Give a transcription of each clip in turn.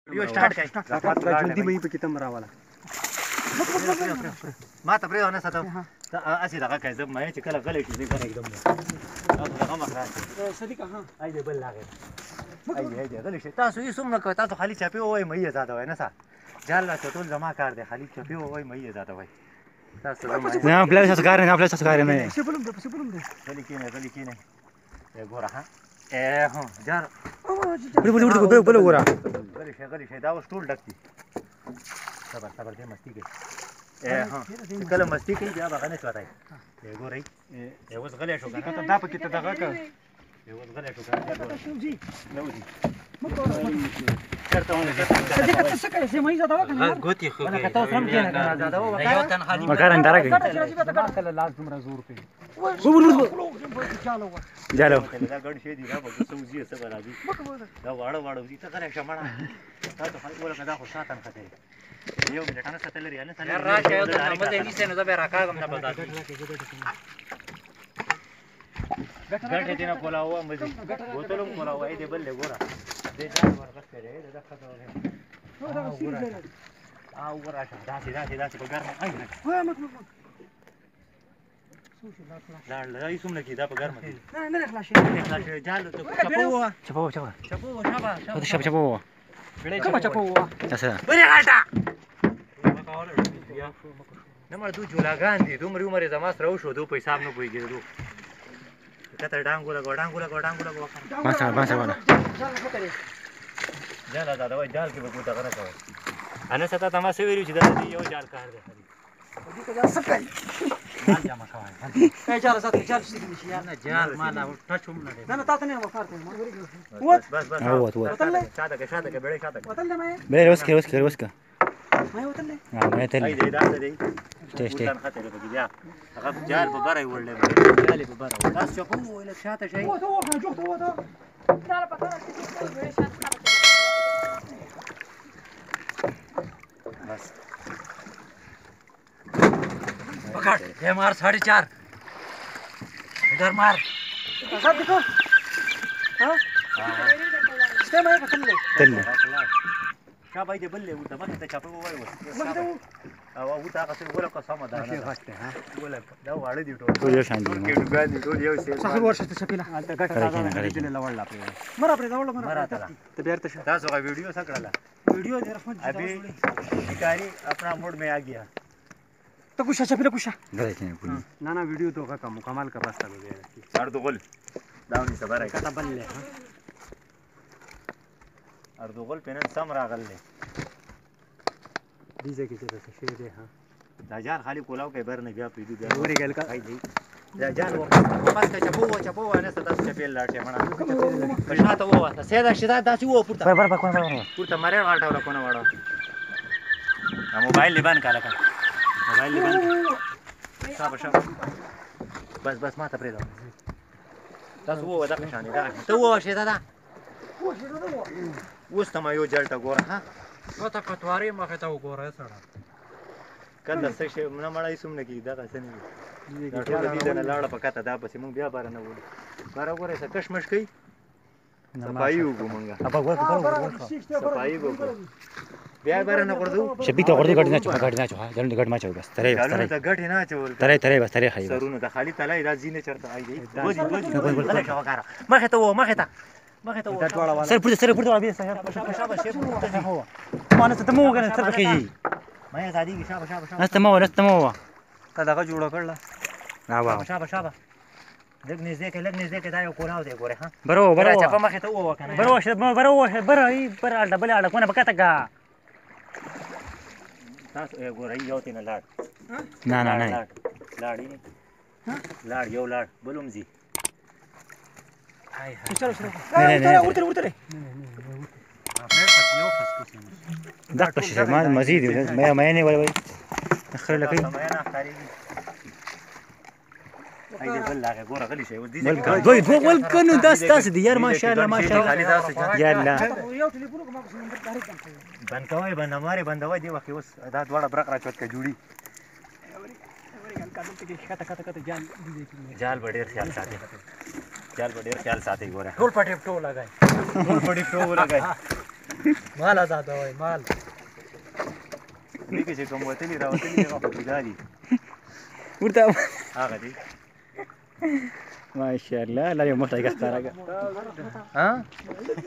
यो स्टार्ट काय जल्दी वहीं पे कितना मरा वाला माता प्रे होना साथ असी लगा काय जब मैं चिकला गले की कर एकदम लगा मखरा सदी कहां आई दे बल लागे आई दे गले से तासु ये सुमन का तासु खाली छपे ओए मई जाता है ना सा जाल ला तो जमा कर दे खाली छपे ओए मई जाता है तासु ना आपल्याला असं कार्य नाही आपल्याला असं कार्य नाही गली की नाही ए गोरा हां ए हो जार बोलो गोरा गली से दाव स्टूल डकती सबर दे मस्ती के ए हां कल मस्ती के जा बगाने चलाता है ए गोरे ए वो गले शो का का दाप कितना दगा का ए वो गले शो का जी लो जी करता हूं सदी का तसं काय से मही जाता का गोती खो का तो समझे ना ज्यादा वो योतन हाली मकारण दारा गई त्याला लाज तुमरा जोर पे जालो गड शेदी ना बघ सौजी असं बराजी दा वाडो जी तर करे क्षमा ना तो खाली बोला का दाखव सातन खाते येऊ म्हणजे काना सतले रे ना यार राज आहे तर मध्ये निसे न जबे राखा गमना बता गट देना बोला हुआ मजे बोतलों बोला हुआ ये बल्ले गोरा दे जानवर कस करे दादा खाता है आ ऊपर आशा दासी को घर में आई होय मग लाड सुमने की दा घर में नाही फ्लॅश जालो तो चपो चपो तसं बरे घाटा नमळ तू झुला गांधी तुमरी उमरे जमास राहू शोधू पैसा आपनो पोई गेलो तू कतर डांगुला गो मासा वाला जाला दादा वय जाल के बकुता करा का अन सता तमा सेवेरी छी दादा यो जाल काढ दे कधी का जास्त काय जाल जामा खावा काय चार सात चार शिकली यार ना जाल माला टचुम ना ना तातने मग फारते बस शादा के बेळे शादा वतन ले बेरे उसके मैं वतन ले हां मैं आई दे दादा दे टेस्ट उतान खाते रे बगी जा अगा जाल बबारा वळले जाले बबारा तास चपू ओले शाता शाई वो तो जो तो त्याला पता नाही वेळ शात बस पकड़ ये मार 4.5 इधर मार असा देखो हां स्टे मैं वतन ले तल्ले का बाई दे बल्ले उता मग त्या चपू वळ अवा उता कसं बोला का समाधान वाटते हां बोला दाव वाढ दिटो तो ये शांती के दुगानी तो येऊ से 6 वर्षाचा छपिला आता गटाला दिलेला वळला आपल्याला मर आपले जवळ मरा त्याला ते बेर तशा तास का वीडियो सगळाला वीडियो दे रखो अभी शिकारी अपना मूड में आ गया तो कुछ छपिला कुछ गलत नहीं कोई ना वीडियो तो का कमाल का रास्ता हो गया सार तो गोल दावनी सबर है कता बल्ले हां और दो गोल पेन समरा गल्ले डीजे के जैसे शेर दे हां हजार खाली कोलाव के बर ने गया पीडी दे वरी गेल का आई दे जान वो पास का चपो ने सदा चपेल लाटे म्हणा कशा तो वो आता सेदा दाची वो पुरता बर कोण पुरता मारे वाटावला कोणा वाडा हा मोबाईल लिबान काला का मोबाईल लिबान शाबाश बस माता प्रे जाऊ तास वो वदा कशाने दा तो वो शेदा दा उस तमा यो जलटा गोरा हा आता कटवारी मग आता गोरा सडा कंदा सेशे ना मला इसुमने की दादा सनी दीदना लाडा पकाता दा बस मग बिया बारा न बोल बारा गोरे स कशमश कई सफाई उगो मंगा सफाई उगो बिया बारा न कर दू शबी तो गड ना छो जल्दी गड मा छो बस तरे गड ना चोल तरे बस तरे खाई सरुन ता खाली तलाई राजीने चरता आई दे बोजी अरे शवाकारा मखेता सर पुढे वाला भी शाबाश शेप हो मानस तमो गने सर के जी मैं दादी की शाबाश नस्तमो कदा का जोडा कळला शाबाश लगनेस देके दायो कोणाव दे गोरे हा बरोबर चपा मखेता वो kana बरोबर आलटा बले आलटा कोणा बकता का तास ए गोरे योती ना लाड ना लाड लाड यो लाड बोलूम जी हाय चलो उतर आपने पतियो फसकुस दक्ष शर्मा मजीद मैं नहीं वाले भाई खैर लकी समय ना करी आई दे बल लागे गोरा गली से दी बोल कनु 10 दी यार माशाल्लाह यार ला बनकवाय बन हमारे बंदवाय देवा के उस दाद वाला बरकरा चोट के जुड़ी जाल बड़ेर ख्याल साथे गोरा टोल पटे टो लगाए टोल पटे टो लगाए مال آزاد وای مال دې کې چې کوم وتلي راوتلي هغه په ګداري ورته هغه دی ماشاءالله لا يوم مخته ښکارا ها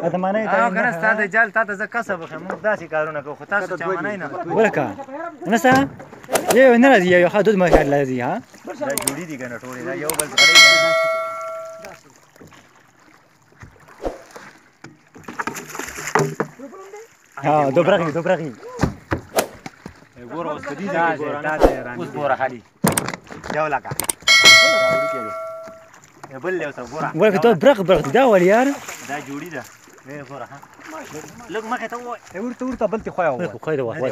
اته معنی ها کنه ستاسو جال تاسو ځکه کسب خو موږ داسې کارونه کوو خو تاسو چا معنی نه ولکه نسا یو نه راځي یو حدود ماشاءالله راځي ها دا جوړی دي کنه ټولې دا یو بل سره ها دوبرغي ګوره اوس کدي دا اوس ګوره حالي یو لکه بل له اوسه ګوره ولکه ته برغ دا ول یار دا جوړی ده ګوره ها لږ مخه ته وای ورته بلتي خویا و خو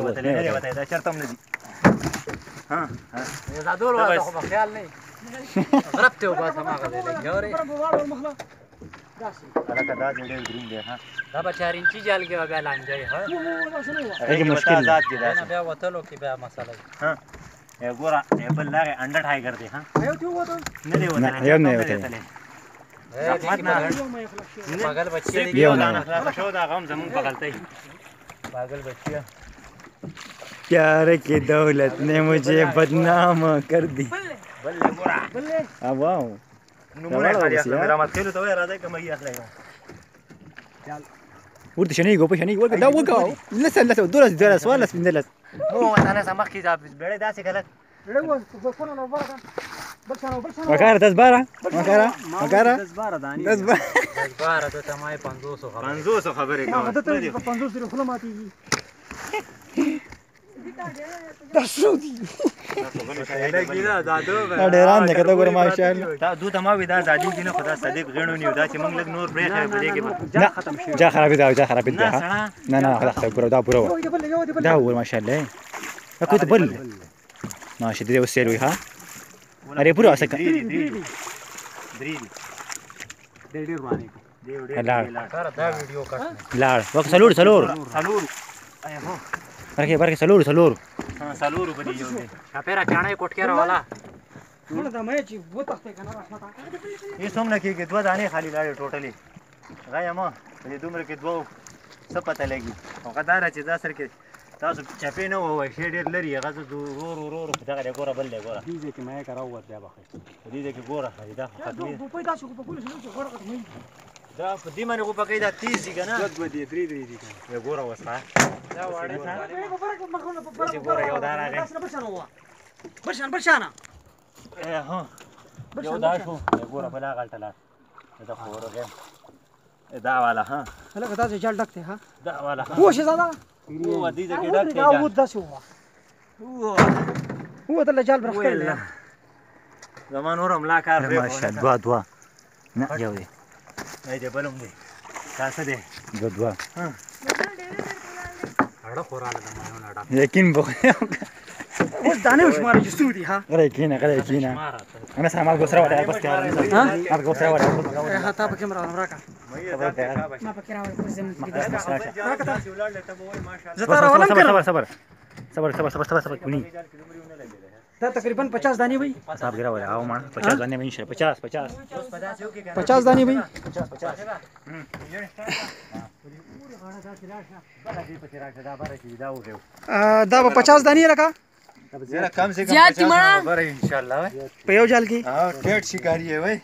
وته دا چرته نه دي ها زادول ولا خو خیال نه غربته وباس ما غدې لګوري لکه دا ډېر ګرین دی ها دا به 4 انچي جال کې بیا لانجای ها هغه مشکل ذات کې دا بیا وتلو کې بیا مسله ها ګوره بل لاغه انډر ټایګر دی ها نه دی وته نه نه وته पागल बच्चे ये होना شو دا غم زمون په غلطی पागल बच्चे प्यार की दौलत ने मुझे बदनाम कर दी بل ګوره अब वाओ نمونه خالي اخلي میرا مات کېلو ته وای راځي کوم یې اخلي ورته شنی ګو په شنی ورته دا وګاو لسه دولس ولا سپندلس مو انا سمخ کی دا بیړې داسې غلط وکړه 10 12 وکړه 10 12 ته تمای 500 خبرې کوم 500 سره خپل ماتيږي ډیران نه کته ګور ماشاءالله دا دوه تما وې دا زادي دي نه خدا صدیق غړو نیو دا چې موږ لګ نور پرې خې بلې کې لا ختم شي جا خراب ده نه خلاص ګور دا پورا دا ور ماشاءالله اكو تبل ماشي دې وسیلوي ها اره پورا اسکه ډېر باندې دا ویډیو کټ لاړ وک سلور اي هو برکه سلور ها سلور په دې یو دي شپره چانه کوټ کې راواله ټول د مې چې و تخته کنه راځه یې څومره کېږي دوه دانې خالی لاړې ټوټلي غیا ما دې دومره کې دوه څه پته لګي او قدار چې دا سر کې تاسو چپې نه وای شي ډېر لري هغه ورور دغه ګوره بل ګوره دې کې مې کراو ورته بخې دې کې ګوره دا خدمت په پیدا شو په پولیس نه غوړه کوي دا په دې باندې په کې دا تیز دي کنه دوه دې درې دي یو ګوره وسه دا واړه په فرق مخونه په فرق ګوره یو دا راغی برشان ها یو دا شو ګوره بلا غلطه دا خورغه دا والا ها هله دا جال ډکته ها دا والا هو شي زاده هو دې کې ډک دا و د شو هو د جال برخه زمان ورم لا کار دی ماشاءالله دوا نه یو دی ای دې بلوم دی تاسو دې دوا اړه خوراله د مانو اړه یقین به اوس دانه شمار جسو دي ها غره کینا انا سامع غوسره ولا بس كده ها ما غوسره ولا ها تا په کیمرا راکا ما په کیمرا ور زم صبر كوني دا تقریبا 50 دانی وي صاحب ګره ولا او ما 50 دانی من 50 50 دانی وي دا به 50 دانی لکه کم سے کم 50 خبر ان شاء الله په یو جال کې ها ډېر شکاری وای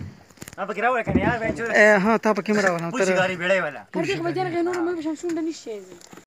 اب ګره ولا کنه یار ها تا په کیمرا ور شکاری بیړې والا هر دغه بجره غنور ما بشم شون د نشي